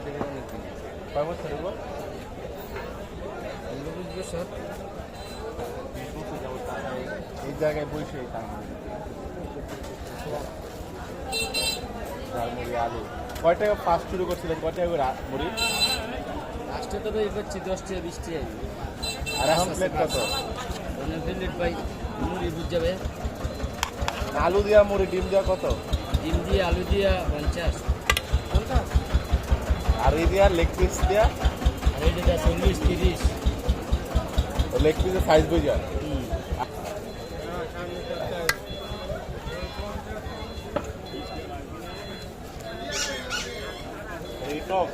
থেকে অনেক দিন। কয় বছর এগুলো? 20 বছর। এই জায়গায় বসে মুড়ি আলু কয় টাকা ফার্স্ট শুরু করছিলেন? কয় টাকা করে মুড়ি? লাস্টে তো ভাই করছি 10 টাকা 20 টাকা। আর এখন প্লেট কত? প্লেট ভাই মুড়ি বুঝ যাবে। আলু দিয়া মুড়ি, ডিম দেওয়া কত? ডিম দিয়ে আলু দিয়া 50। আর এই দিয়া লেগ পিস দিয়া? আর এটা 40 30। লেগ পিসের সাইজ বুঝা? এই টপ